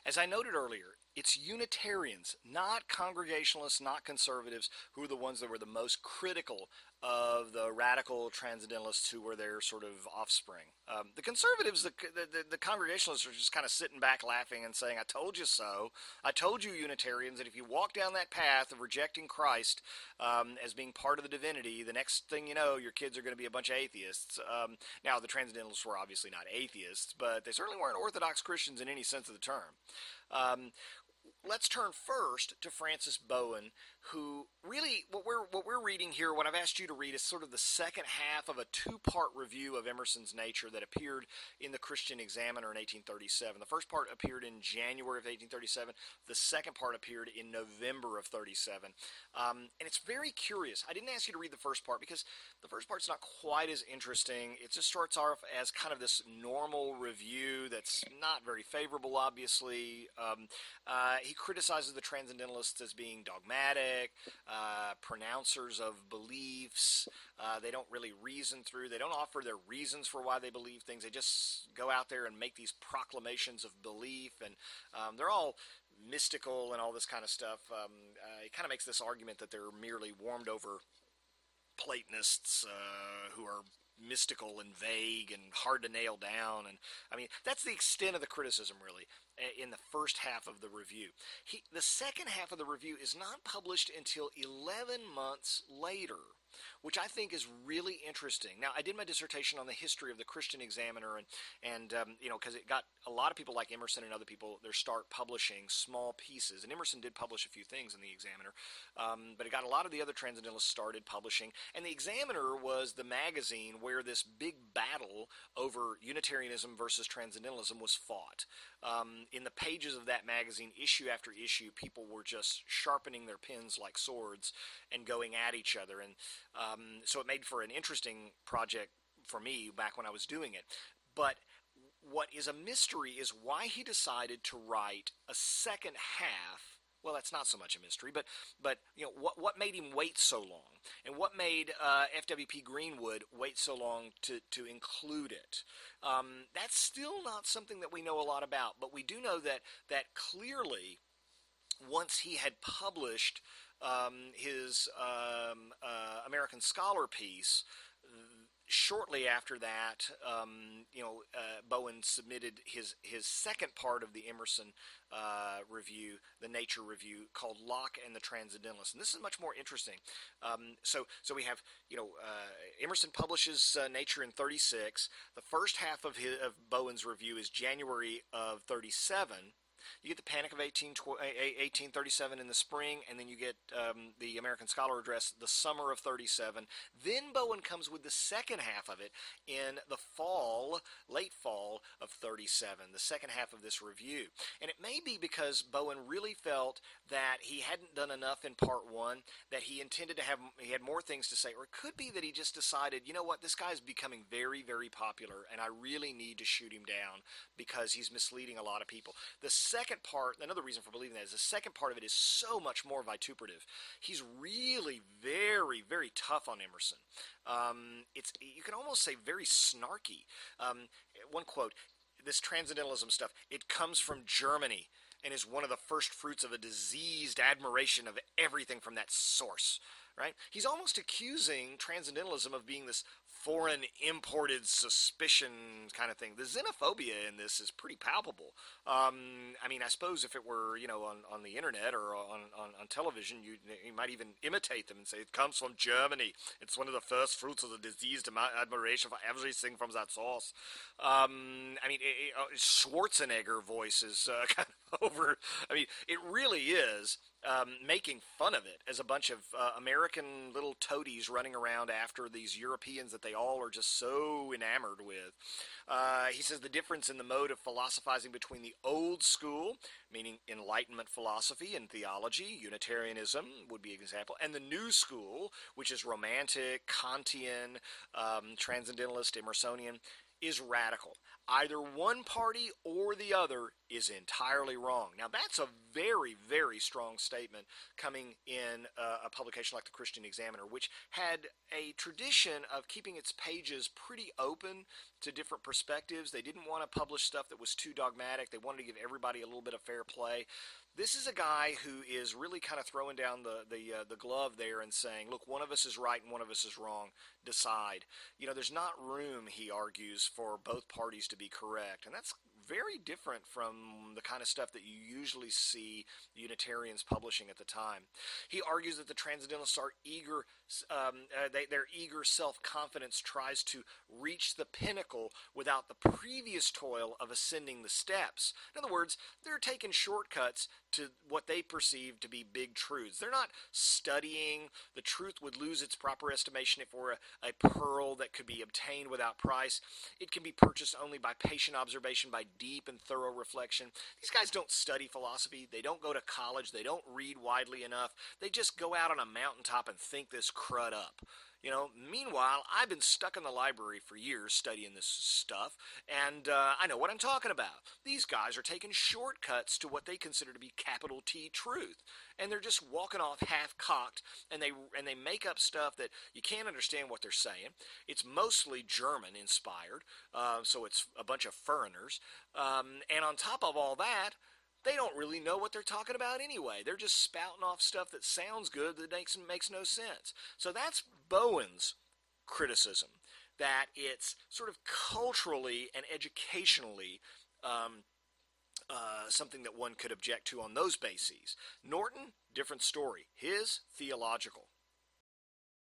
As I noted earlier, it's Unitarians, not Congregationalists, not conservatives, who are the ones that were the most critical of the radical transcendentalists who were their sort of offspring. The conservatives, the Congregationalists, are just kind of sitting back laughing and saying, I told you so. I told you, Unitarians, that if you walk down that path of rejecting Christ as being part of the divinity, the next thing you know, your kids are going to be a bunch of atheists. Now, the transcendentalists were obviously not atheists, but they certainly weren't Orthodox Christians in any sense of the term. Um, let's turn first to Francis Bowen, who really what we're reading here, what I've asked you to read, is sort of the second half of a two-part review of Emerson's Nature that appeared in the Christian Examiner in 1837. The first part appeared in January of 1837. The second part appeared in November of 37. And it's very curious. I didn't ask you to read the first part because the first part's not quite as interesting. It just starts off as kind of this normal review that's not very favorable, obviously. He criticizes the transcendentalists as being dogmatic, pronouncers of beliefs. They don't really reason through. They don't offer their reasons for why they believe things. They just go out there and make these proclamations of belief, and they're all mystical and all this kind of stuff. He kind of makes this argument that they're merely warmed over Platonists who are mystical and vague and hard to nail down. And I mean, that's the extent of the criticism, really, in the first half of the review. The second half of the review is not published until 11 months later, which I think is really interesting. Now, I did my dissertation on the history of the Christian Examiner, and you know, because it got a lot of people like Emerson and other people, their start publishing small pieces. And Emerson did publish a few things in the Examiner, but it got a lot of the other transcendentalists started publishing. And the Examiner was the magazine where this big battle over Unitarianism versus Transcendentalism was fought. In the pages of that magazine, issue after issue, people were just sharpening their pens like swords and going at each other. And so it made for an interesting project for me back when I was doing it. But what is a mystery is why he decided to write a second half. Well, that's not so much a mystery, but you know, what made him wait so long, and what made F.W.P. Greenwood wait so long to include it? That's still not something that we know a lot about, but we do know that clearly, once he had published his American Scholar piece, shortly after that, Bowen submitted his second part of the Emerson review, the Nature review, called Locke and the Transcendentalists. And this is much more interesting. So we have, Emerson publishes Nature in 36. The first half of Bowen's review is January of 37. You get the Panic of 1837 in the spring, and then you get the American Scholar Address the summer of 37. Then Bowen comes with the second half of it in the fall, late fall of 37, the second half of this review. And it may be because Bowen really felt that he hadn't done enough in part one, that he intended to have, he had more things to say, or it could be that he just decided, you know what, this guy's becoming very, very popular, and I really need to shoot him down because he's misleading a lot of people. The second part, another reason for believing that is the second part of it is so much more vituperative. He's really very, very tough on Emerson. It's, you can almost say, very snarky. One quote, this transcendentalism stuff, it comes from Germany and is one of the first fruits of a diseased admiration of everything from that source. Right? He's almost accusing transcendentalism of being this foreign imported suspicion kind of thing. The xenophobia in this is pretty palpable. I mean, I suppose if it were, on the internet or on television, you might even imitate them and say, it comes from Germany. It's one of the first fruits of the diseased admiration for everything from that source. I mean, Schwarzenegger voice is kind of over. I mean, it really is. Making fun of it as a bunch of American little toadies running around after these Europeans that they all are just so enamored with. He says the difference in the mode of philosophizing between the old school, meaning Enlightenment philosophy and theology, Unitarianism would be an example, and the new school, which is Romantic, Kantian, Transcendentalist, Emersonian, is radical. Either one party or the other is entirely wrong. Now, that's a very, very strong statement coming in a publication like the Christian Examiner, which had a tradition of keeping its pages pretty open to different perspectives. They didn't want to publish stuff that was too dogmatic. They wanted to give everybody a little bit of fair play. This is a guy who is really kind of throwing down the glove there and saying, look, one of us is right and one of us is wrong. Decide. There's not room, he argues, for both parties to be correct. And that's very different from the kind of stuff that you usually see Unitarians publishing at the time. He argues that the Transcendentalists are eager, their eager self-confidence tries to reach the pinnacle without the previous toil of ascending the steps. In other words, they're taking shortcuts to what they perceive to be big truths. They're not studying. The truth would lose its proper estimation if it were a pearl that could be obtained without price. It can be purchased only by patient observation, by deep and thorough reflection. These guys don't study philosophy. They don't go to college. They don't read widely enough. They just go out on a mountaintop and think this crud up. Meanwhile, I've been stuck in the library for years studying this stuff, and I know what I'm talking about. These guys are taking shortcuts to what they consider to be capital T truth, and they're just walking off half-cocked, and they make up stuff that you can't understand what they're saying. It's mostly German-inspired, so it's a bunch of foreigners, and on top of all that, they don't really know what they're talking about anyway. They're just spouting off stuff that sounds good that makes no sense. So that's Bowen's criticism, that it's sort of culturally and educationally something that one could object to on those bases. Norton, different story. His, theological.